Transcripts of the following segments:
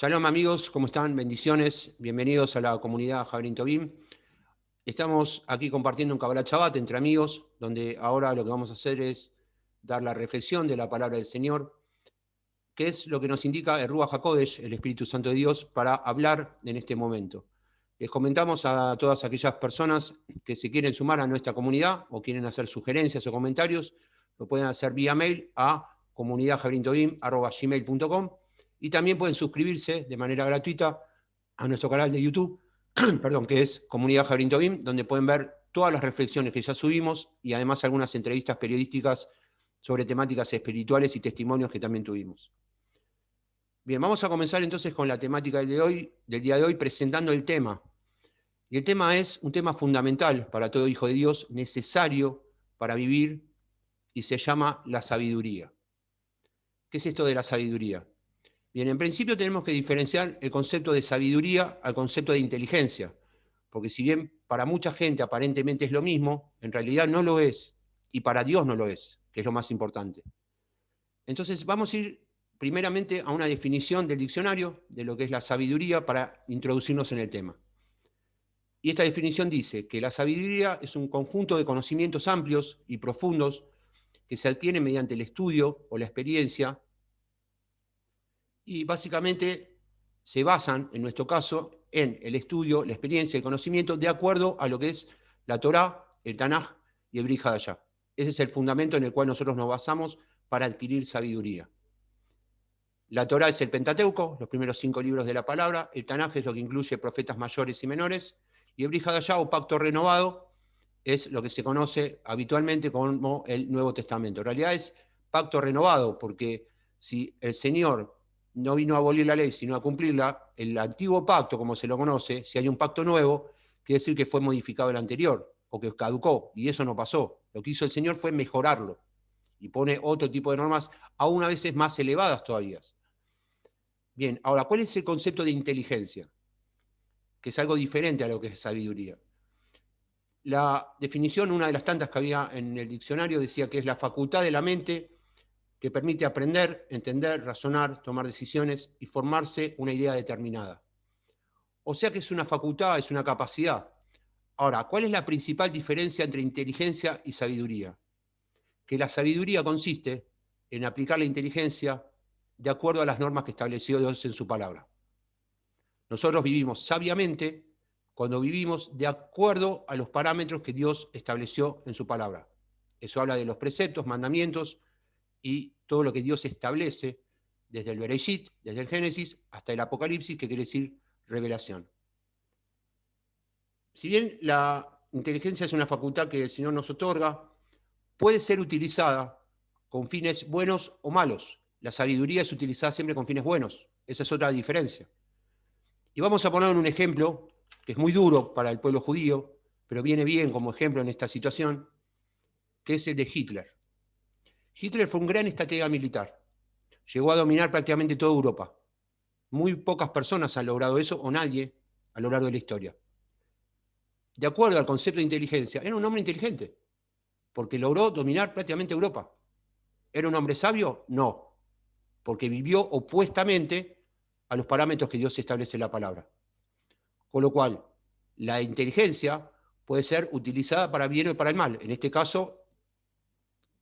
Shalom amigos, ¿cómo están? Bendiciones, bienvenidos a la comunidad Jabrín Tobim. Estamos aquí compartiendo un Kabbalat Shabbat entre amigos, donde ahora lo que vamos a hacer es dar la reflexión de la palabra del Señor, que es lo que nos indica el Ruach HaKodesh, el Espíritu Santo de Dios, para hablar en este momento. Les comentamos a todas aquellas personas que se quieren sumar a nuestra comunidad o quieren hacer sugerencias o comentarios, lo pueden hacer vía mail a comunidadjabrintobim@gmail.com y también pueden suscribirse de manera gratuita a nuestro canal de YouTube, perdón, que es Comunidad Jabrín Tobim, donde pueden ver todas las reflexiones que ya subimos y además algunas entrevistas periodísticas sobre temáticas espirituales y testimonios que también tuvimos. Bien, vamos a comenzar entonces con la temática del día de hoy, presentando el tema. Y el tema es un tema fundamental para todo hijo de Dios, necesario para vivir, y se llama la sabiduría. ¿Qué es esto de la sabiduría? Bien, en principio tenemos que diferenciar el concepto de sabiduría al concepto de inteligencia, porque si bien para mucha gente aparentemente es lo mismo, en realidad no lo es, y para Dios no lo es, que es lo más importante. Entonces vamos a ir primeramente a una definición del diccionario de lo que es la sabiduría para introducirnos en el tema. Y esta definición dice que la sabiduría es un conjunto de conocimientos amplios y profundos que se adquieren mediante el estudio o la experiencia y básicamente se basan, en nuestro caso, en el estudio, la experiencia, el conocimiento, de acuerdo a lo que es la Torá, el Tanaj y el Brit Hadashah. Ese es el fundamento en el cual nosotros nos basamos para adquirir sabiduría. La Torá es el Pentateuco, los primeros 5 libros de la palabra, el Tanaj es lo que incluye profetas mayores y menores, y el Brit Hadashah o Pacto Renovado es lo que se conoce habitualmente como el Nuevo Testamento. En realidad es Pacto Renovado, porque si el Señor no vino a abolir la ley, sino a cumplirla, el antiguo pacto, como se lo conoce, si hay un pacto nuevo, quiere decir que fue modificado el anterior, o que caducó, y eso no pasó. Lo que hizo el Señor fue mejorarlo, y pone otro tipo de normas, aún a veces más elevadas todavía. Bien, ahora, ¿cuál es el concepto de inteligencia? Que es algo diferente a lo que es sabiduría. La definición, una de las tantas que había en el diccionario, decía que es la facultad de la mente que permite aprender, entender, razonar, tomar decisiones y formarse una idea determinada. O sea que es una facultad, es una capacidad. Ahora, ¿cuál es la principal diferencia entre inteligencia y sabiduría? Que la sabiduría consiste en aplicar la inteligencia de acuerdo a las normas que estableció Dios en su palabra. Nosotros vivimos sabiamente cuando vivimos de acuerdo a los parámetros que Dios estableció en su palabra. Eso habla de los preceptos, mandamientos y todo lo que Dios establece desde el Bereshit, desde el Génesis, hasta el Apocalipsis, que quiere decir revelación. Si bien la inteligencia es una facultad que el Señor nos otorga, puede ser utilizada con fines buenos o malos. La sabiduría es utilizada siempre con fines buenos. Esa es otra diferencia. Y vamos a poner un ejemplo que es muy duro para el pueblo judío, pero viene bien como ejemplo en esta situación, que es el de Hitler. Hitler fue un gran estratega militar. Llegó a dominar prácticamente toda Europa. Muy pocas personas han logrado eso, o nadie, a lo largo de la historia. De acuerdo al concepto de inteligencia, era un hombre inteligente, porque logró dominar prácticamente Europa. ¿Era un hombre sabio? No, porque vivió opuestamente a los parámetros que Dios establece en la palabra. Con lo cual, la inteligencia puede ser utilizada para bien o para el mal. En este caso,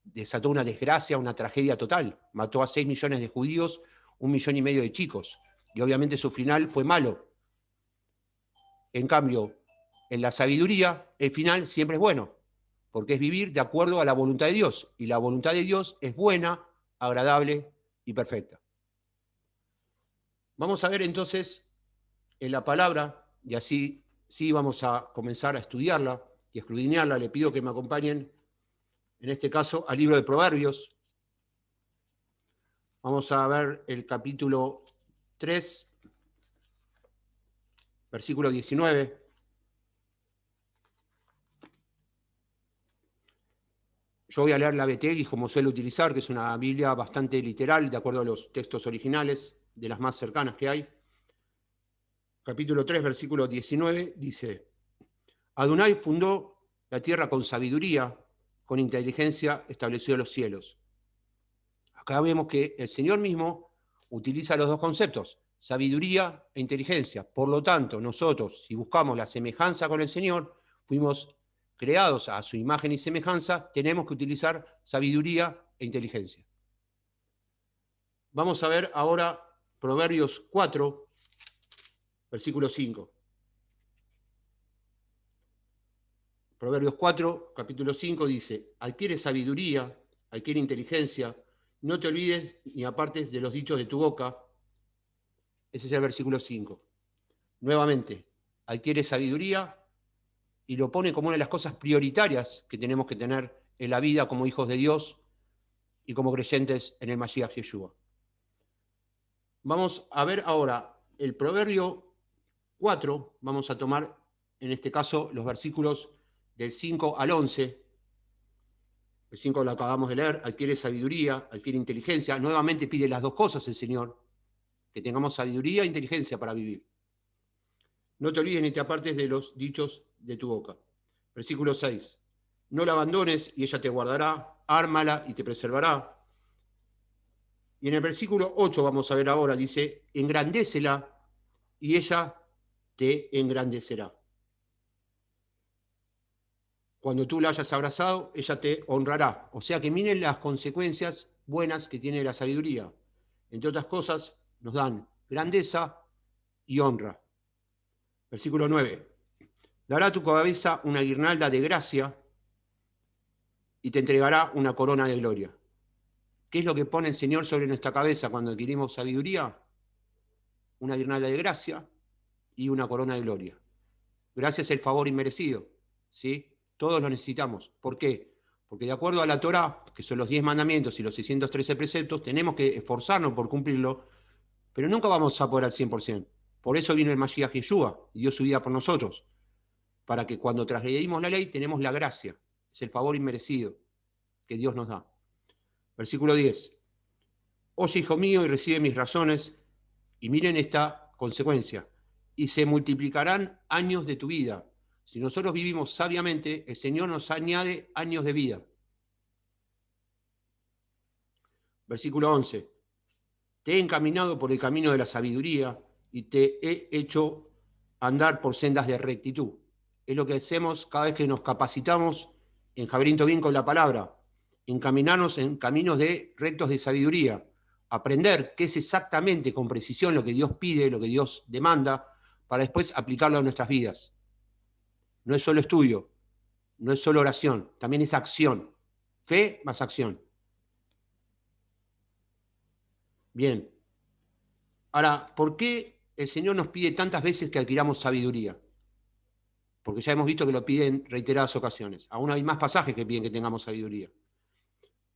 desató una desgracia, una tragedia total. Mató a 6 millones de judíos, 1,5 millones de chicos. Y obviamente su final fue malo. En cambio, en la sabiduría, el final siempre es bueno, porque es vivir de acuerdo a la voluntad de Dios. Y la voluntad de Dios es buena, agradable y perfecta. Vamos a ver entonces en la palabra, y así sí vamos a comenzar a estudiarla y a escudriñarla. Le pido que me acompañen, en este caso, al libro de Proverbios. Vamos a ver el capítulo 3, versículo 19. Yo voy a leer la Betegui como suelo utilizar, que es una Biblia bastante literal, de acuerdo a los textos originales, de las más cercanas que hay. Capítulo 3, versículo 19, dice: Adonai fundó la tierra con sabiduría, con inteligencia estableció los cielos. Acá vemos que el Señor mismo utiliza los dos conceptos, sabiduría e inteligencia. Por lo tanto, nosotros, si buscamos la semejanza con el Señor, fuimos creados a su imagen y semejanza, tenemos que utilizar sabiduría e inteligencia. Vamos a ver ahora Proverbios 4, versículo 5. Proverbios 4, capítulo 5 dice: adquiere sabiduría, adquiere inteligencia, no te olvides ni apartes de los dichos de tu boca. Ese es el versículo 5. Nuevamente, adquiere sabiduría y lo pone como una de las cosas prioritarias que tenemos que tener en la vida como hijos de Dios y como creyentes en el Mashiach Yeshua. Vamos a ver ahora el Proverbio 4, vamos a tomar en este caso los versículos del 5 al 11. El 5 lo acabamos de leer: adquiere sabiduría, adquiere inteligencia. Nuevamente pide las dos cosas el Señor, que tengamos sabiduría e inteligencia para vivir. No te olvides ni te apartes de los dichos de tu boca. Versículo 6. No la abandones y ella te guardará, ármala y te preservará. Y en el versículo 8 vamos a ver ahora, dice: engrandécela y ella te engrandecerá. Cuando tú la hayas abrazado, ella te honrará. O sea que miren las consecuencias buenas que tiene la sabiduría. Entre otras cosas, nos dan grandeza y honra. Versículo 9. Dará a tu cabeza una guirnalda de gracia y te entregará una corona de gloria. ¿Qué es lo que pone el Señor sobre nuestra cabeza cuando adquirimos sabiduría? Una guirnalda de gracia y una corona de gloria. Gracia es el favor inmerecido, ¿sí? Todos lo necesitamos. ¿Por qué? Porque de acuerdo a la Torá, que son los 10 mandamientos y los 613 preceptos, tenemos que esforzarnos por cumplirlo, pero nunca vamos a poder al 100%. Por eso vino el Mashiach Yeshua y dio su vida por nosotros, para que cuando transgredimos la ley tenemos la gracia, es el favor inmerecido que Dios nos da. Versículo 10. Oye, hijo mío, y recibe mis razones, y miren esta consecuencia: y se multiplicarán años de tu vida. Si nosotros vivimos sabiamente, el Señor nos añade años de vida. Versículo 11. Te he encaminado por el camino de la sabiduría y te he hecho andar por sendas de rectitud. Es lo que hacemos cada vez que nos capacitamos en Javerín Tobín con la palabra. Encaminarnos en caminos rectos de sabiduría. Aprender qué es exactamente con precisión lo que Dios pide, lo que Dios demanda, para después aplicarlo a nuestras vidas. No es solo estudio, no es solo oración, también es acción. Fe más acción. Bien. Ahora, ¿por qué el Señor nos pide tantas veces que adquiramos sabiduría? Porque ya hemos visto que lo piden en reiteradas ocasiones. Aún hay más pasajes que piden que tengamos sabiduría.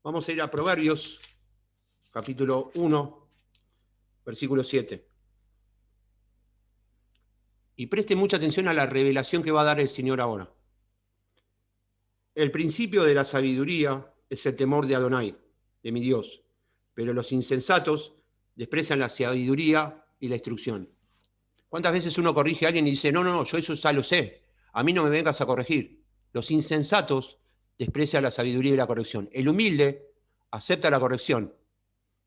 Vamos a ir a Proverbios, capítulo 1, versículo 7. Y preste mucha atención a la revelación que va a dar el Señor ahora. El principio de la sabiduría es el temor de Adonai, de mi Dios, pero los insensatos desprecian la sabiduría y la instrucción. ¿Cuántas veces uno corrige a alguien y dice: no, yo eso ya lo sé, a mí no me vengas a corregir? Los insensatos desprecian la sabiduría y la corrección. El humilde acepta la corrección,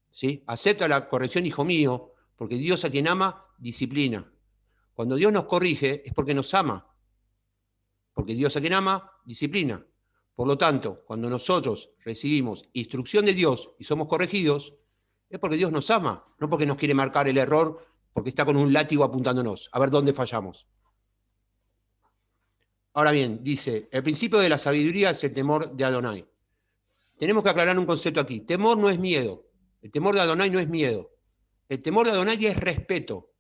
¿sí? Acepta la corrección, hijo mío, porque Dios a quien ama, disciplina. Cuando Dios nos corrige es porque nos ama, porque Dios a quien ama, disciplina. Por lo tanto, cuando nosotros recibimos instrucción de Dios y somos corregidos, es porque Dios nos ama, no porque nos quiere marcar el error, porque está con un látigo apuntándonos, a ver dónde fallamos. Ahora bien, dice, el principio de la sabiduría es el temor de Adonai. Tenemos que aclarar un concepto aquí. Temor no es miedo. El temor de Adonai no es miedo. El temor de Adonai es respeto.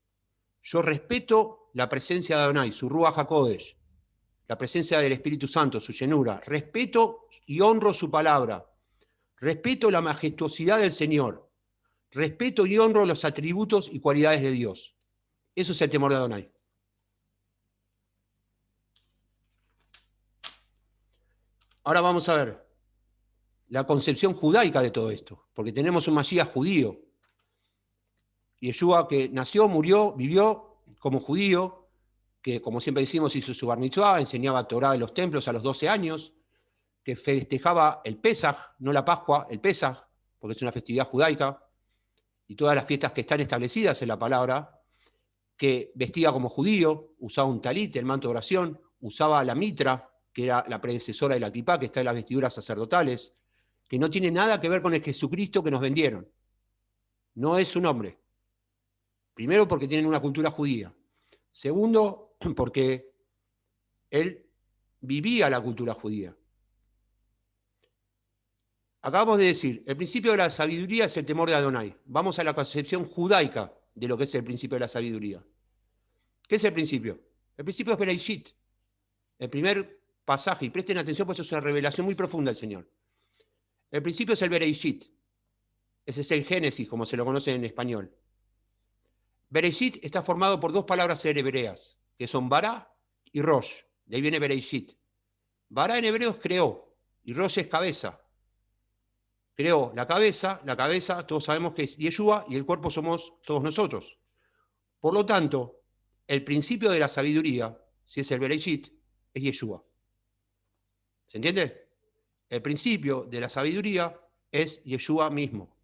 Yo respeto la presencia de Adonai, su Ruach HaKodesh, la presencia del Espíritu Santo, su llenura. Respeto y honro su palabra. Respeto la majestuosidad del Señor. Respeto y honro los atributos y cualidades de Dios. Eso es el temor de Adonai. Ahora vamos a ver la concepción judaica de todo esto, porque tenemos un Mashiach judío. Yeshua, que nació, murió, vivió como judío, que como siempre decimos hizo su bar mitzvah, enseñaba Torá en los templos a los 12 años, que festejaba el Pesaj, no la Pascua, el Pesaj, porque es una festividad judaica, y todas las fiestas que están establecidas en la palabra, que vestía como judío, usaba un talit, el manto de oración, usaba la mitra, que era la predecesora de la kipá, que está en las vestiduras sacerdotales, que no tiene nada que ver con el Jesucristo que nos vendieron. No es un hombre. Primero, porque tienen una cultura judía. Segundo, porque él vivía la cultura judía. Acabamos de decir, el principio de la sabiduría es el temor de Adonai. Vamos a la concepción judaica de lo que es el principio de la sabiduría. ¿Qué es el principio? El principio es Bereshit. El primer pasaje, y presten atención, porque esto es una revelación muy profunda del Señor. El principio es el Bereshit. Ese es el Génesis, como se lo conoce en español. Bereshit está formado por dos palabras hebreas, que son Bara y Rosh. De ahí viene Bereshit. Bara en hebreo es creó, y Rosh es cabeza. Creó la cabeza, todos sabemos que es Yeshua, y el cuerpo somos todos nosotros. Por lo tanto, el principio de la sabiduría, si es el Bereshit, es Yeshua. ¿Se entiende? El principio de la sabiduría es Yeshua mismo.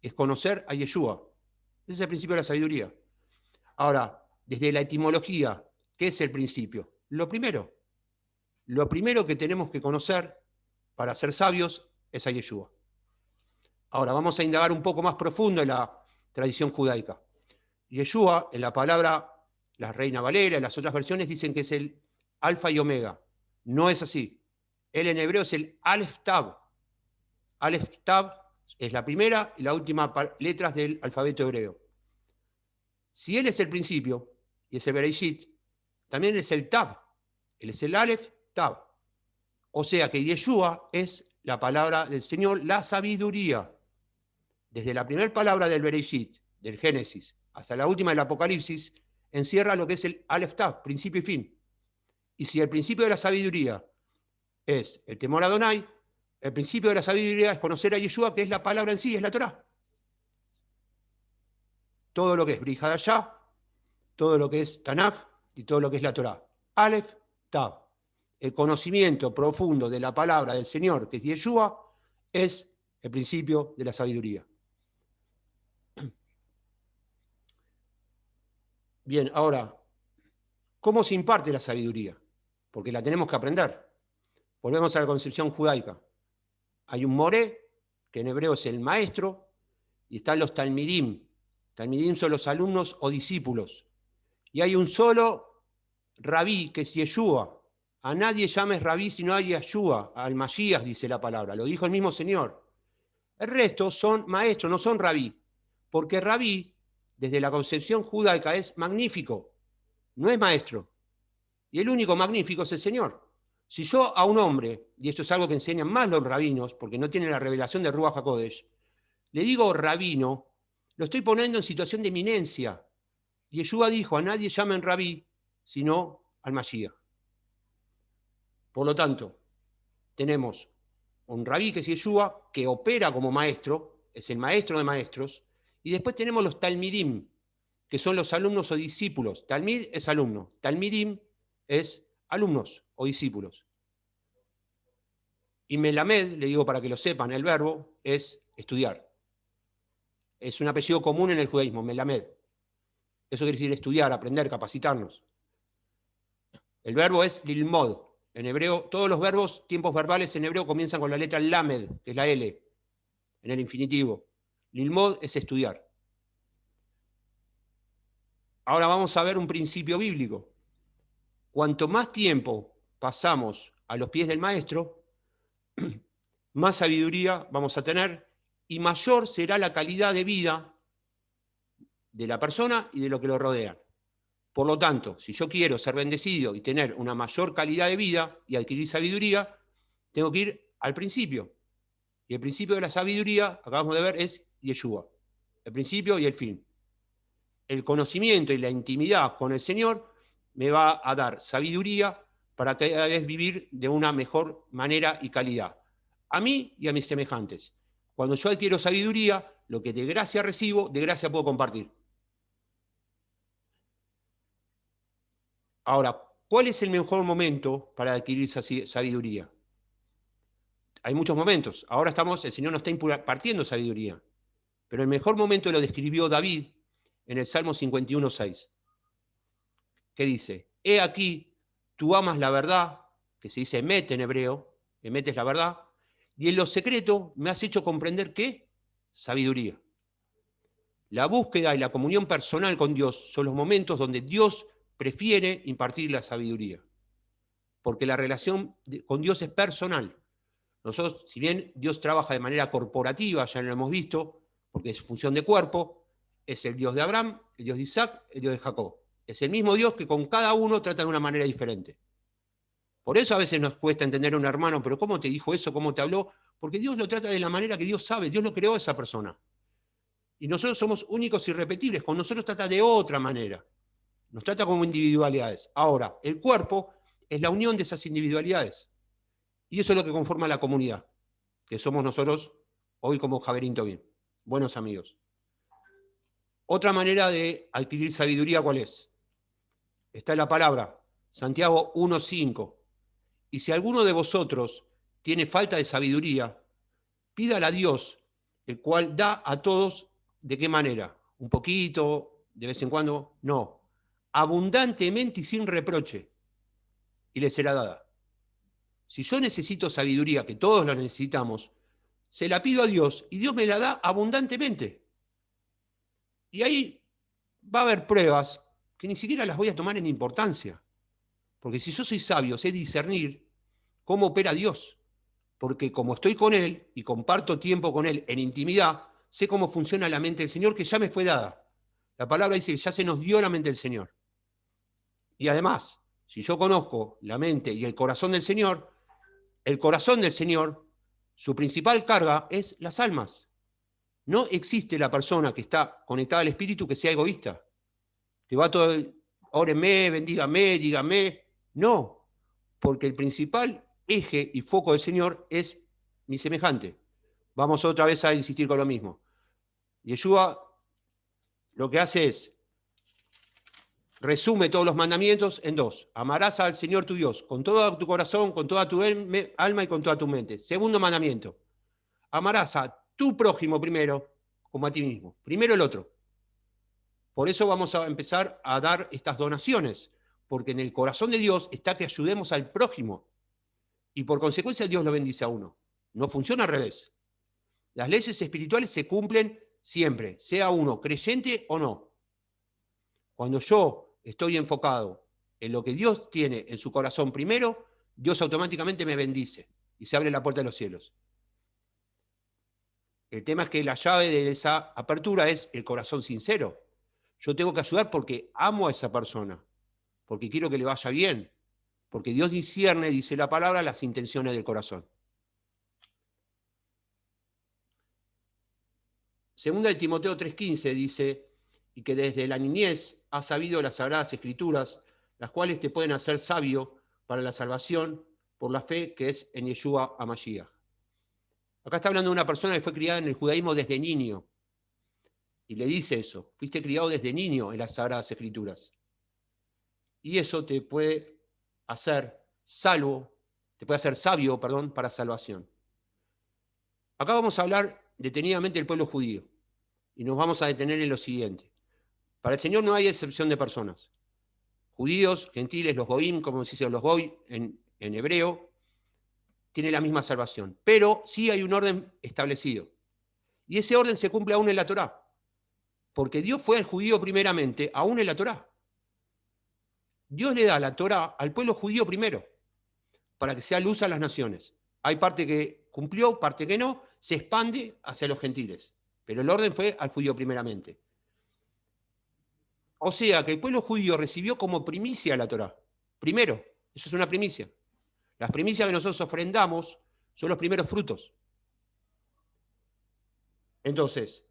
Es conocer a Yeshua. Ese es el principio de la sabiduría. Ahora, desde la etimología, ¿qué es el principio? Lo primero que tenemos que conocer para ser sabios es a Yeshua. Ahora, vamos a indagar un poco más profundo en la tradición judaica. Yeshua, en la palabra, la Reina Valera, en las otras versiones dicen que es el alfa y omega. No es así. Él en hebreo es el Aleph Tav. Aleph Tav es la primera y la última letras del alfabeto hebreo. Si él es el principio, y es el Bereshit, también es el Tav. Él es el Aleph Tav. O sea que Yeshua es la palabra del Señor, la sabiduría. Desde la primera palabra del Bereshit, del Génesis, hasta la última del Apocalipsis, encierra lo que es el Aleph Tav, principio y fin. Y si el principio de la sabiduría es el temor a Adonai, el principio de la sabiduría es conocer a Yeshua, que es la palabra en sí, es la Torá. Todo lo que es Brit Hadashah, todo lo que es Tanaj y todo lo que es la Torá. Aleph Tav. El conocimiento profundo de la palabra del Señor, que es Yeshua, es el principio de la sabiduría. Bien, ahora, ¿cómo se imparte la sabiduría? Porque la tenemos que aprender. Volvemos a la concepción judaica. Hay un moré, que en hebreo es el maestro, y están los talmidim. Talmidim son los alumnos o discípulos. Y hay un solo rabí, que es Yeshua. A nadie llames rabí sino a Yeshua, al Mashiach, dice la palabra. Lo dijo el mismo Señor. El resto son maestros, no son rabí. Porque rabí, desde la concepción judaica, es magnífico. No es maestro. Y el único magnífico es el Señor. Si yo a un hombre, y esto es algo que enseñan más los rabinos, porque no tienen la revelación de Ruach HaKodesh, le digo rabino, lo estoy poniendo en situación de eminencia. Yeshua dijo, a nadie llamen rabí, sino al Mashiach. Por lo tanto, tenemos un rabí que es Yeshua, que opera como maestro, es el maestro de maestros, y después tenemos los talmidim, que son los alumnos o discípulos. Talmid es alumno, talmidim es alumnos o discípulos. Y melamed, le digo para que lo sepan, el verbo es estudiar. Es un apellido común en el judaísmo, melamed. Eso quiere decir estudiar, aprender, capacitarnos. El verbo es lilmod. En hebreo, todos los verbos, tiempos verbales en hebreo comienzan con la letra lamed, que es la L, en el infinitivo. Lilmod es estudiar. Ahora vamos a ver un principio bíblico. Cuanto más tiempo pasamos a los pies del maestro, más sabiduría vamos a tener y mayor será la calidad de vida de la persona y de lo que lo rodea. Por lo tanto, si yo quiero ser bendecido y tener una mayor calidad de vida y adquirir sabiduría, tengo que ir al principio. Y el principio de la sabiduría, acabamos de ver, es Yeshua. El principio y el fin. El conocimiento y la intimidad con el Señor me va a dar sabiduría para cada vez vivir de una mejor manera y calidad. A mí y a mis semejantes. Cuando yo adquiero sabiduría, lo que de gracia recibo, de gracia puedo compartir. Ahora, ¿cuál es el mejor momento para adquirir sabiduría? Hay muchos momentos. Ahora el Señor nos está impartiendo sabiduría. Pero el mejor momento lo describió David en el Salmo 51:6, que dice: he aquí, tú amas la verdad, que se dice emet en hebreo, emet es la verdad, y en lo secreto me has hecho comprender ¿qué? Sabiduría. La búsqueda y la comunión personal con Dios son los momentos donde Dios prefiere impartir la sabiduría, porque la relación con Dios es personal. Nosotros, si bien Dios trabaja de manera corporativa, ya lo hemos visto, porque es función de cuerpo, es el Dios de Abraham, el Dios de Isaac, el Dios de Jacob. Es el mismo Dios que con cada uno trata de una manera diferente. Por eso a veces nos cuesta entender a un hermano, pero ¿cómo te dijo eso? ¿Cómo te habló? Porque Dios lo trata de la manera que Dios sabe, Dios lo creó a esa persona. Y nosotros somos únicos y irrepetibles, con nosotros trata de otra manera. Nos trata como individualidades. Ahora, el cuerpo es la unión de esas individualidades. Y eso es lo que conforma la comunidad, que somos nosotros hoy como Javerín Tobín, buenos amigos. Otra manera de adquirir sabiduría, ¿cuál es? Está en la palabra, Santiago 1:5. Y si alguno de vosotros tiene falta de sabiduría, pídala a Dios, el cual da a todos, ¿de qué manera? ¿Un poquito? ¿De vez en cuando? No. Abundantemente y sin reproche, y le será dada. Si yo necesito sabiduría, que todos la necesitamos, se la pido a Dios y Dios me la da abundantemente. Y ahí va a haber pruebas que ni siquiera las voy a tomar en importancia. Porque si yo soy sabio, sé discernir cómo opera Dios. Porque como estoy con Él y comparto tiempo con Él en intimidad, sé cómo funciona la mente del Señor que ya me fue dada. La palabra dice que ya se nos dio la mente del Señor. Y además, si yo conozco la mente y el corazón del Señor, su principal carga es las almas. No existe la persona que está conectada al Espíritu que sea egoísta, que va todo, órenme, bendígame, dígame. No, porque el principal eje y foco del Señor es mi semejante. Vamos otra vez a insistir con lo mismo. Yeshua lo que hace es, resume todos los mandamientos en dos. Amarás al Señor tu Dios con todo tu corazón, con toda tu alma y con toda tu mente. Segundo mandamiento, amarás a tu prójimo primero como a ti mismo. Primero el otro. Por eso vamos a empezar a dar estas donaciones, porque en el corazón de Dios está que ayudemos al prójimo. Y por consecuencia Dios lo bendice a uno. No funciona al revés. Las leyes espirituales se cumplen siempre, sea uno creyente o no. Cuando yo estoy enfocado en lo que Dios tiene en su corazón primero, Dios automáticamente me bendice y se abre la puerta de los cielos. El tema es que la llave de esa apertura es el corazón sincero. Yo tengo que ayudar porque amo a esa persona, porque quiero que le vaya bien, porque Dios discierne, dice la palabra, las intenciones del corazón. Segunda de Timoteo 3:15 dice, y que desde la niñez has sabido las sagradas escrituras, las cuales te pueden hacer sabio para la salvación por la fe que es en Yeshua HaMashiach. Acá está hablando de una persona que fue criada en el judaísmo desde niño. Y le dice eso, fuiste criado desde niño en las sagradas escrituras. Y eso te puede hacer sabio, para salvación. Acá vamos a hablar detenidamente del pueblo judío. Y nos vamos a detener en lo siguiente. Para el Señor no hay excepción de personas. Judíos, gentiles, los goim, como se dice los goy en hebreo, tienen la misma salvación. Pero sí hay un orden establecido. Y ese orden se cumple aún en la Torá. Porque Dios fue al judío primeramente, aún en la Torá. Dios le da la Torá al pueblo judío primero, para que sea luz a las naciones. Hay parte que cumplió, parte que no, se expande hacia los gentiles. Pero el orden fue al judío primeramente. O sea que el pueblo judío recibió como primicia la Torá. Primero, eso es una primicia. Las primicias que nosotros ofrendamos son los primeros frutos. Entonces,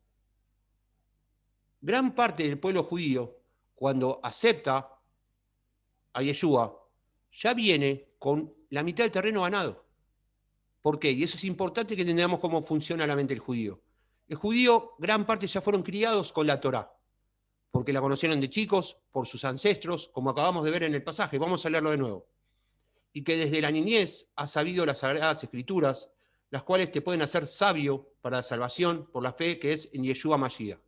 gran parte del pueblo judío, cuando acepta a Yeshua, ya viene con la mitad del terreno ganado. ¿Por qué? Y eso es importante que entendamos cómo funciona la mente del judío. El judío, gran parte ya fueron criados con la Torá, porque la conocieron de chicos, por sus ancestros, como acabamos de ver en el pasaje. Vamos a leerlo de nuevo. Y que desde la niñez ha sabido las sagradas escrituras, las cuales te pueden hacer sabio para la salvación por la fe que es en Yeshua Mashiach.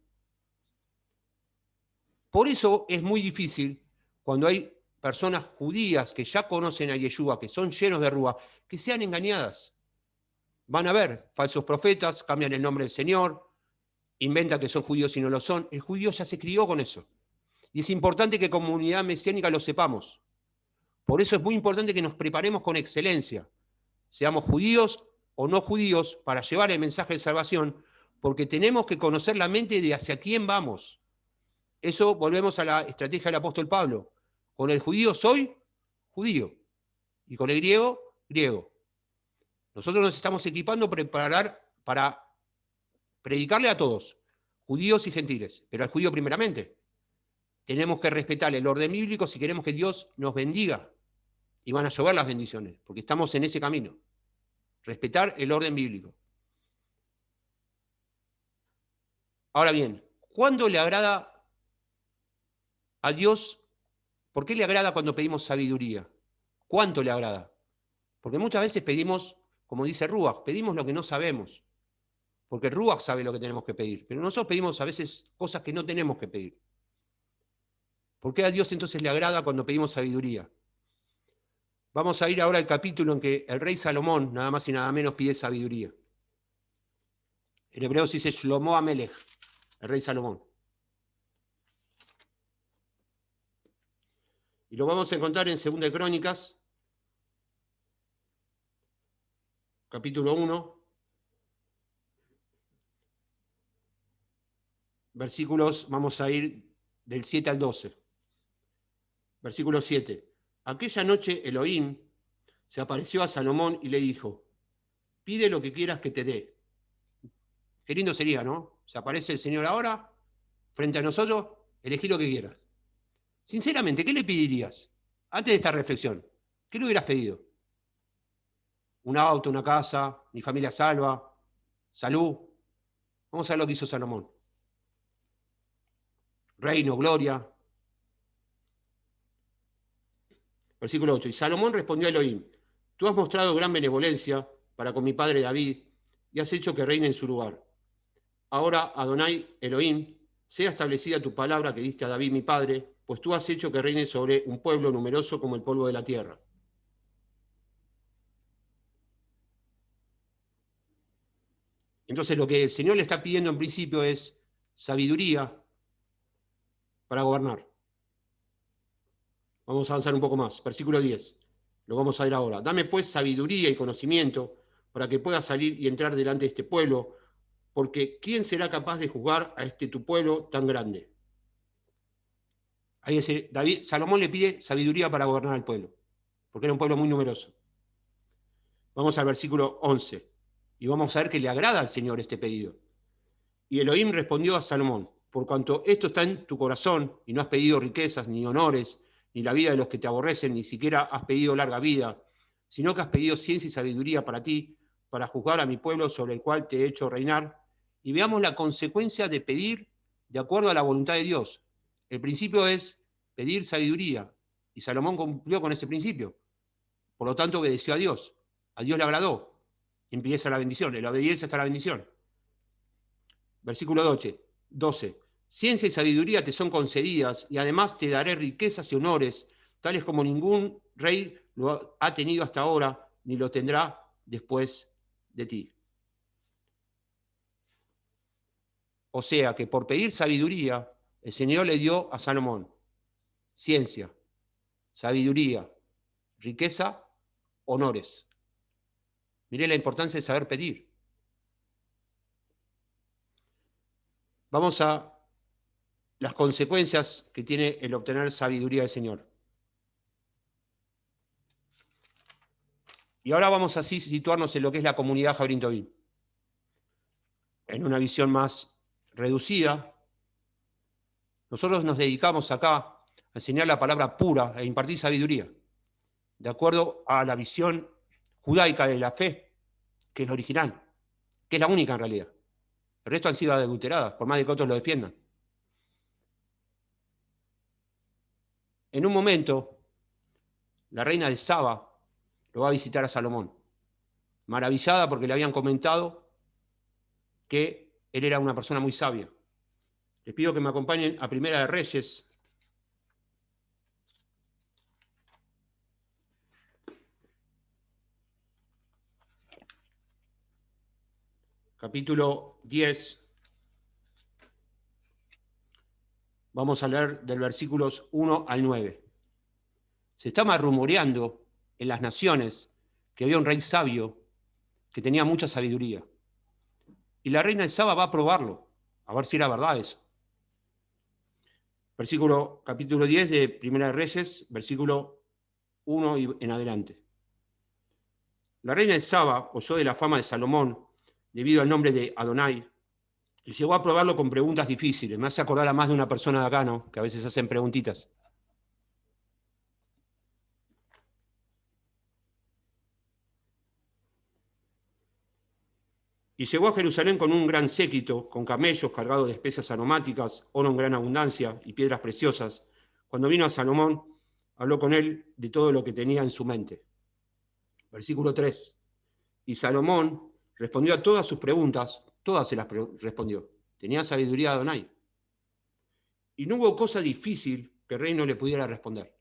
Por eso es muy difícil cuando hay personas judías que ya conocen a Yeshua, que son llenos de Rúa, que sean engañadas. Van a ver falsos profetas, cambian el nombre del Señor, inventan que son judíos y no lo son. El judío ya se crió con eso. Y es importante que como comunidad mesiánica lo sepamos. Por eso es muy importante que nos preparemos con excelencia, seamos judíos o no judíos, para llevar el mensaje de salvación, porque tenemos que conocer la mente de hacia quién vamos. Eso volvemos a la estrategia del apóstol Pablo. Con el judío soy judío y con el griego, griego. Nosotros nos estamos equipando para predicarle a todos, judíos y gentiles, pero al judío primeramente. Tenemos que respetar el orden bíblico si queremos que Dios nos bendiga. Y van a llover las bendiciones, porque estamos en ese camino. Respetar el orden bíblico. Ahora bien, ¿cuándo le agrada a Dios? ¿Por qué le agrada cuando pedimos sabiduría? ¿Cuánto le agrada? Porque muchas veces pedimos, como dice Ruach, pedimos lo que no sabemos. Porque Ruach sabe lo que tenemos que pedir. Pero nosotros pedimos a veces cosas que no tenemos que pedir. ¿Por qué a Dios entonces le agrada cuando pedimos sabiduría? Vamos a ir ahora al capítulo en que el rey Salomón, nada más y nada menos, pide sabiduría. En hebreo se dice Shlomo Amelech, el rey Salomón. Y lo vamos a encontrar en 2 de Crónicas, capítulo 1, versículos, vamos a ir del 7 al 12. Versículo 7. Aquella noche Elohim se apareció a Salomón y le dijo, pide lo que quieras que te dé. Qué lindo sería, ¿no? Se aparece el Señor ahora, frente a nosotros, elegí lo que quieras. Sinceramente, ¿qué le pedirías? Antes de esta reflexión, ¿qué le hubieras pedido? Un auto, una casa, mi familia salva, salud. Vamos a ver lo que hizo Salomón. Reino, gloria. Versículo 8. Y Salomón respondió a Elohim, tú has mostrado gran benevolencia para con mi padre David y has hecho que reine en su lugar. Ahora, Adonai Elohim, sea establecida tu palabra que diste a David mi padre, pues tú has hecho que reine sobre un pueblo numeroso como el polvo de la tierra. Entonces lo que el Señor le está pidiendo en principio es sabiduría para gobernar. Vamos a avanzar un poco más. Versículo 10. Lo vamos a ver ahora. Dame pues sabiduría y conocimiento para que pueda salir y entrar delante de este pueblo, porque ¿quién será capaz de juzgar a este tu pueblo tan grande? Ahí Salomón le pide sabiduría para gobernar al pueblo, porque era un pueblo muy numeroso. Vamos al versículo 11, y vamos a ver que le agrada al Señor este pedido. Y Elohim respondió a Salomón, por cuanto esto está en tu corazón, y no has pedido riquezas, ni honores, ni la vida de los que te aborrecen, ni siquiera has pedido larga vida, sino que has pedido ciencia y sabiduría para ti, para juzgar a mi pueblo sobre el cual te he hecho reinar, y veamos la consecuencia de pedir de acuerdo a la voluntad de Dios. El principio es pedir sabiduría, y Salomón cumplió con ese principio. Por lo tanto, obedeció a Dios. A Dios le agradó. Empieza la bendición. En la obediencia está la bendición. Versículo 12. Ciencia y sabiduría te son concedidas, y además te daré riquezas y honores, tales como ningún rey lo ha tenido hasta ahora, ni lo tendrá después de ti. O sea que por pedir sabiduría, el Señor le dio a Salomón ciencia, sabiduría, riqueza, honores. Miré la importancia de saber pedir. Vamos a las consecuencias que tiene el obtener sabiduría del Señor. Y ahora vamos así a situarnos en lo que es la comunidad Jabrín Tobín. En una visión más reducida, nosotros nos dedicamos acá a enseñar la palabra pura e impartir sabiduría, de acuerdo a la visión judaica de la fe, que es la original, que es la única en realidad. El resto han sido adulteradas, por más de que otros lo defiendan. En un momento, la reina de Saba lo va a visitar a Salomón. maravillada porque le habían comentado que él era una persona muy sabia. Les pido que me acompañen a Primera de Reyes, capítulo 10. Vamos a leer del versículos 1 al 9. Se estaba rumoreando en las naciones que había un rey sabio que tenía mucha sabiduría. Y la reina de Saba va a probarlo, a ver si era verdad eso. Capítulo 10 de Primera de Reyes, versículo 1 y en adelante. La reina de Saba oyó de la fama de Salomón debido al nombre de Adonai y llegó a probarlo con preguntas difíciles. Me hace acordar a más de una persona de acá, ¿no? Que a veces hacen preguntitas. Y llegó a Jerusalén con un gran séquito, con camellos cargados de especias aromáticas, oro en gran abundancia y piedras preciosas. Cuando vino a Salomón, habló con él de todo lo que tenía en su mente. Versículo 3. Y Salomón respondió a todas sus preguntas, todas se las respondió. Tenía sabiduría de Adonai. Y no hubo cosa difícil que el rey no le pudiera responder.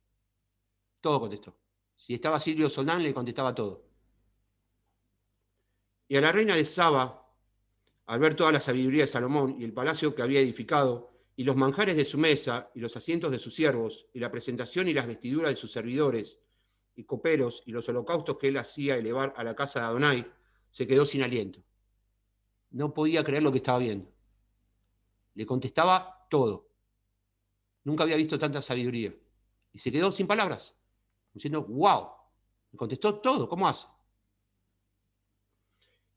Todo contestó. Si estaba Silvio Soldán, le contestaba todo. Y a la reina de Saba, al ver toda la sabiduría de Salomón y el palacio que había edificado, y los manjares de su mesa, y los asientos de sus siervos, y la presentación y las vestiduras de sus servidores, y coperos, y los holocaustos que él hacía elevar a la casa de Adonai, se quedó sin aliento. No podía creer lo que estaba viendo. Le contestaba todo. Nunca había visto tanta sabiduría. Y se quedó sin palabras, diciendo, wow, me contestó todo, ¿cómo hace?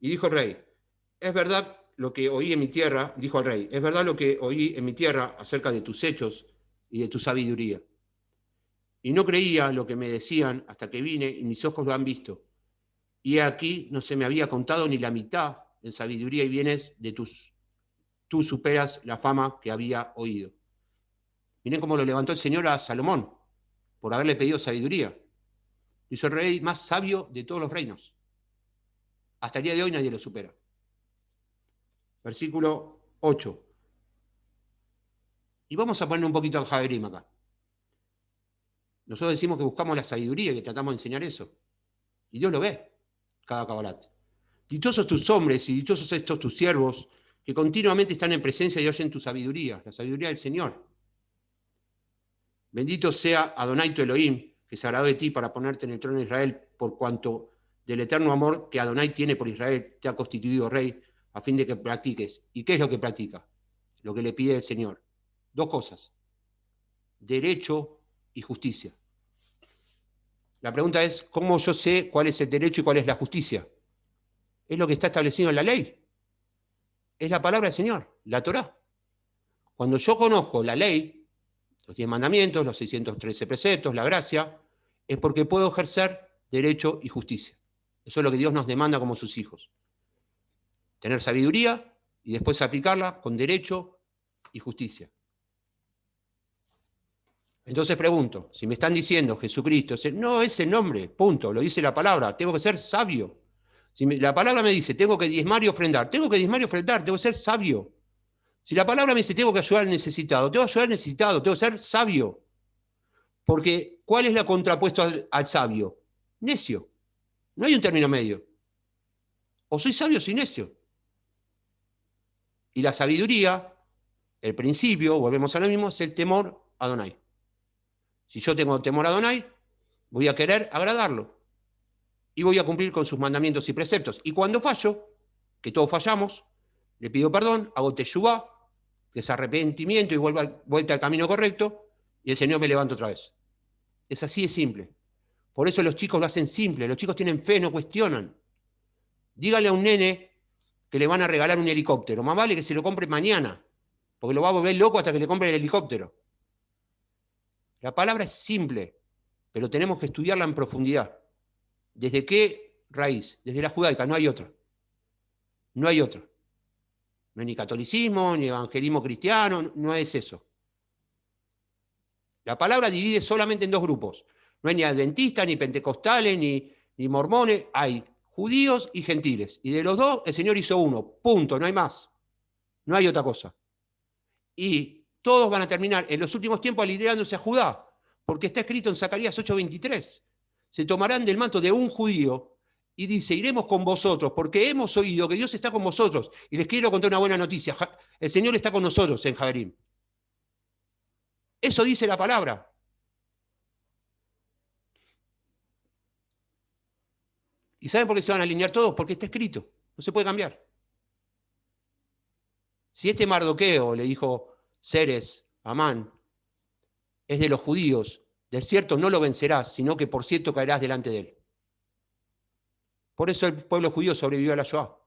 Y dijo el rey, es verdad lo que oí en mi tierra, dijo al rey, es verdad lo que oí en mi tierra acerca de tus hechos y de tu sabiduría. Y no creía lo que me decían hasta que vine y mis ojos lo han visto. Y aquí no se me había contado ni la mitad en sabiduría y bienes de tú superas la fama que había oído. Miren cómo lo levantó el Señor a Salomón por haberle pedido sabiduría. Hizo el rey más sabio de todos los reinos. Hasta el día de hoy nadie lo supera. Versículo 8. Y vamos a poner un poquito al Javerim acá. Nosotros decimos que buscamos la sabiduría y que tratamos de enseñar eso. Y Dios lo ve, cada cabalat. Dichosos tus hombres y dichosos estos tus siervos, que continuamente están en presencia y oyen tu sabiduría, la sabiduría del Señor. Bendito sea Adonai tu Elohim, que se agradó de ti para ponerte en el trono de Israel, por cuanto del eterno amor que Adonai tiene por Israel te ha constituido rey, a fin de que practiques. ¿Y qué es lo que practica? Lo que le pide el Señor. Dos cosas: derecho y justicia. La pregunta es, ¿cómo yo sé cuál es el derecho y cuál es la justicia? Es lo que está establecido en la ley. Es la palabra del Señor, la Torá. Cuando yo conozco la ley, los 10 mandamientos, los 613 preceptos, la gracia, es porque puedo ejercer derecho y justicia. Eso es lo que Dios nos demanda como sus hijos. Tener sabiduría y después aplicarla con derecho y justicia. Entonces pregunto, si me están diciendo Jesucristo, no es el nombre, punto, lo dice la palabra, tengo que ser sabio. Si la palabra me dice, tengo que diezmar y ofrendar, tengo que diezmar y ofrendar, tengo que ser sabio. Si la palabra me dice, tengo que ayudar al necesitado, tengo que ayudar al necesitado, tengo que ser sabio. Porque, ¿cuál es la contrapuesto al sabio? Necio. No hay un término medio. O soy sabio o soy necio. Y la sabiduría, el principio, volvemos a lo mismo, es el temor a Adonai. Si yo tengo temor a Adonai, voy a querer agradarlo. Y voy a cumplir con sus mandamientos y preceptos. Y cuando fallo, que todos fallamos, le pido perdón, hago teshuvá, que es arrepentimiento y vuelta al camino correcto, y el Señor me levanta otra vez. Es así de simple. Por eso los chicos lo hacen simple. Los chicos tienen fe, no cuestionan. Dígale a un nene que le van a regalar un helicóptero. Más vale que se lo compre mañana, porque lo va a volver loco hasta que le compre el helicóptero. La palabra es simple, pero tenemos que estudiarla en profundidad. ¿Desde qué raíz? Desde la judaica, no hay otra. No hay otra. No hay ni catolicismo, ni evangelismo cristiano, no es eso. La palabra divide solamente en dos grupos. No hay ni adventistas, ni pentecostales, ni mormones. Hay judíos y gentiles. Y de los dos, el Señor hizo uno. Punto, no hay más. No hay otra cosa. Y todos van a terminar en los últimos tiempos alineándose a Judá, porque está escrito en Zacarías 8:23. Se tomarán del manto de un judío y dice, iremos con vosotros, porque hemos oído que Dios está con vosotros. Y les quiero contar una buena noticia. El Señor está con nosotros en Javerim. Eso dice la palabra. ¿Y saben por qué se van a alinear todos? Porque está escrito. No se puede cambiar. Si este Mardoqueo, le dijo Ceres a Amán, es de los judíos, del cierto no lo vencerás, sino que por cierto caerás delante de él. Por eso el pueblo judío sobrevivió a la Shoah.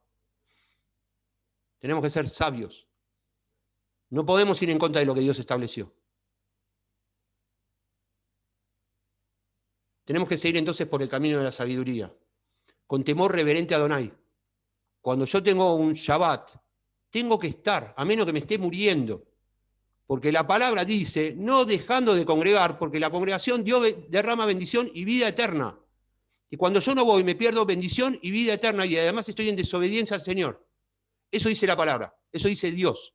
Tenemos que ser sabios. No podemos ir en contra de lo que Dios estableció. Tenemos que seguir entonces por el camino de la sabiduría, con temor reverente a Adonai. Cuando yo tengo un Shabbat, tengo que estar, a menos que me esté muriendo, porque la palabra dice, no dejando de congregar, porque la congregación Dios derrama bendición y vida eterna. Y cuando yo no voy, me pierdo bendición y vida eterna, y además estoy en desobediencia al Señor. Eso dice la palabra, eso dice Dios.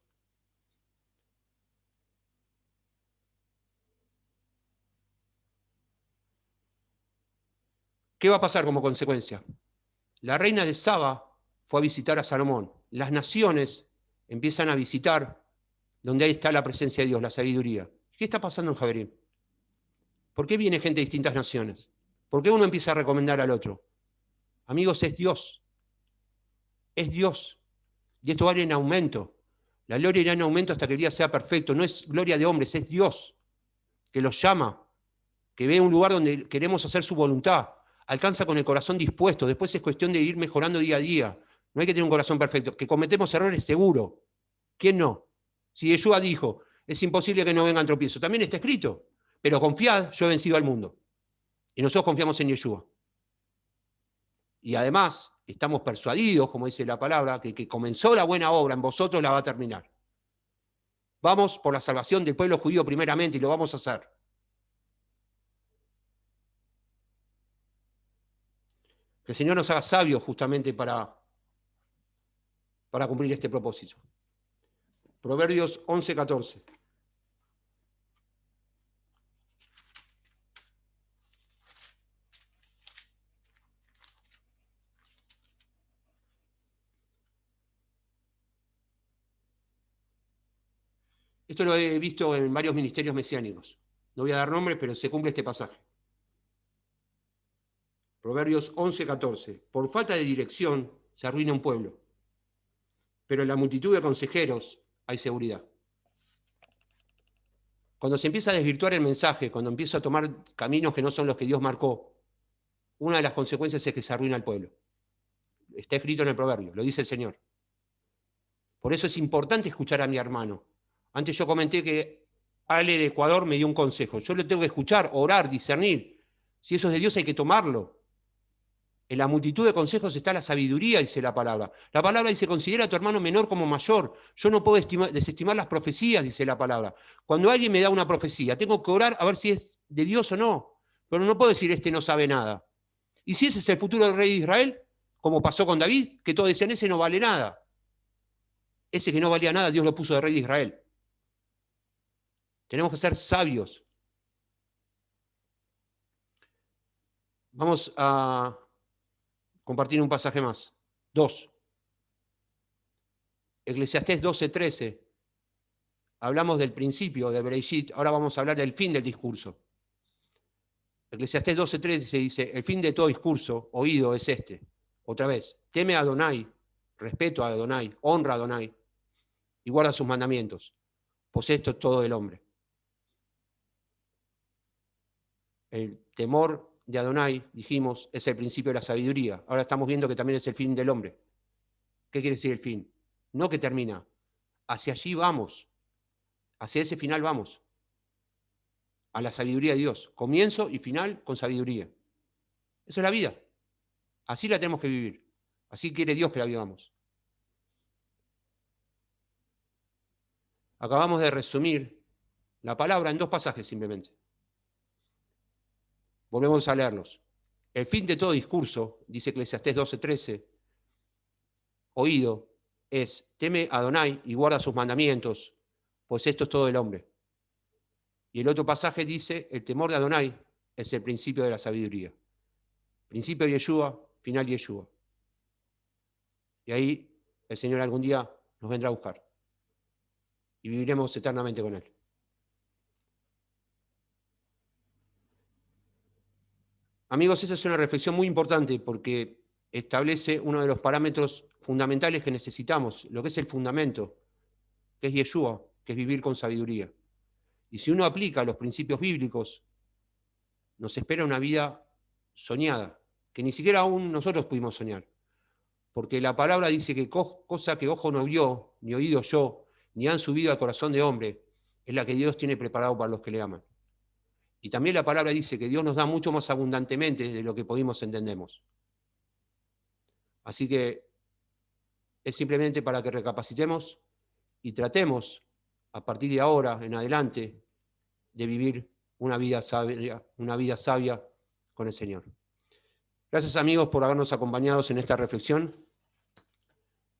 ¿Qué va a pasar como consecuencia? La reina de Saba fue a visitar a Salomón. Las naciones empiezan a visitar donde ahí está la presencia de Dios, la sabiduría. ¿Qué está pasando en Javerim? ¿Por qué viene gente de distintas naciones? ¿Por qué uno empieza a recomendar al otro? Amigos, es Dios. Es Dios. Y esto va a ir en aumento. La gloria irá en aumento hasta que el día sea perfecto. No es gloria de hombres, es Dios que los llama, que ve un lugar donde queremos hacer su voluntad. Alcanza con el corazón dispuesto. Después es cuestión de ir mejorando día a día. No hay que tener un corazón perfecto. Que cometemos errores seguro. ¿Quién no? Si Yeshua dijo, es imposible que no vengan tropiezos. También está escrito. Pero confiad, yo he vencido al mundo. Y nosotros confiamos en Yeshua. Y además, estamos persuadidos, como dice la palabra, que comenzó la buena obra en vosotros la va a terminar. Vamos por la salvación del pueblo judío primeramente y lo vamos a hacer. Que el Señor nos haga sabios justamente para cumplir este propósito. Proverbios 11:14. Esto lo he visto en varios ministerios mesiánicos. No voy a dar nombres, pero se cumple este pasaje. Proverbios 11:14. Por falta de dirección se arruina un pueblo, pero en la multitud de consejeros hay seguridad. Cuando se empieza a desvirtuar el mensaje, cuando empieza a tomar caminos que no son los que Dios marcó, una de las consecuencias es que se arruina el pueblo. Está escrito en el proverbio, lo dice el Señor. Por eso es importante escuchar a mi hermano. Antes yo comenté que Ale de Ecuador me dio un consejo. Yo lo tengo que escuchar, orar, discernir. Si eso es de Dios hay que tomarlo. En la multitud de consejos está la sabiduría, dice la palabra. La palabra dice, considera a tu hermano menor como mayor. Yo no puedo desestimar las profecías, dice la palabra. Cuando alguien me da una profecía, tengo que orar a ver si es de Dios o no. Pero no puedo decir, este no sabe nada. Y si ese es el futuro del rey de Israel, como pasó con David, que todos decían, ese no vale nada. Ese que no valía nada, Dios lo puso de rey de Israel. Tenemos que ser sabios. Vamos a compartir un pasaje más. 2. Eclesiastés 12:13. Hablamos del principio de Bereshit, ahora vamos a hablar del fin del discurso. Eclesiastés 12:13 dice, el fin de todo discurso oído es este. Otra vez, teme a Adonai, respeto a Adonai, honra a Adonai y guarda sus mandamientos. Pues esto es todo del hombre. El temor de Adonai, dijimos, es el principio de la sabiduría. Ahora estamos viendo que también es el fin del hombre. ¿Qué quiere decir el fin? No que termina. Hacia allí vamos. Hacia ese final vamos. A la sabiduría de Dios. Comienzo y final con sabiduría. Eso es la vida. Así la tenemos que vivir. Así quiere Dios que la vivamos. Acabamos de resumir la palabra en 2 pasajes simplemente. Volvemos a leerlos. El fin de todo discurso, dice Eclesiastés 12:13, oído, es teme a Adonai y guarda sus mandamientos, pues esto es todo el hombre. Y el otro pasaje dice, el temor de Adonai es el principio de la sabiduría. Principio Yeshua, final Yeshua. Y ahí el Señor algún día nos vendrá a buscar. Y viviremos eternamente con Él. Amigos, esa es una reflexión muy importante porque establece uno de los parámetros fundamentales que necesitamos, lo que es el fundamento, que es Yeshua, que es vivir con sabiduría. Y si uno aplica los principios bíblicos, nos espera una vida soñada, que ni siquiera aún nosotros pudimos soñar. Porque la palabra dice que cosa que ojo no vio, ni oído yo, ni han subido al corazón de hombre, es la que Dios tiene preparado para los que le aman. Y también la palabra dice que Dios nos da mucho más abundantemente de lo que pudimos entendemos. Así que es simplemente para que recapacitemos y tratemos, a partir de ahora en adelante, de vivir una vida sabia con el Señor. Gracias, amigos, por habernos acompañado en esta reflexión.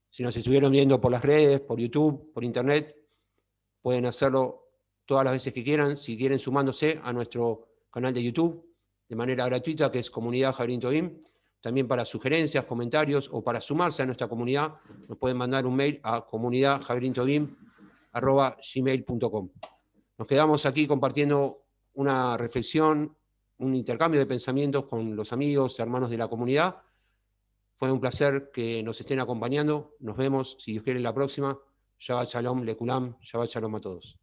Si nos estuvieron viendo por las redes, por YouTube, por Internet, pueden hacerlo todas las veces que quieran, si quieren sumándose a nuestro canal de YouTube de manera gratuita, que es Comunidad Jabrín Tobim. También para sugerencias, comentarios o para sumarse a nuestra comunidad, nos pueden mandar un mail a comunidadjabrintobim@gmail.com. Nos quedamos aquí compartiendo una reflexión, un intercambio de pensamientos con los amigos, hermanos de la comunidad. Fue un placer que nos estén acompañando. Nos vemos, si Dios quiere, en la próxima. Shabbat Shalom, Lekulam, Shabbat Shalom a todos.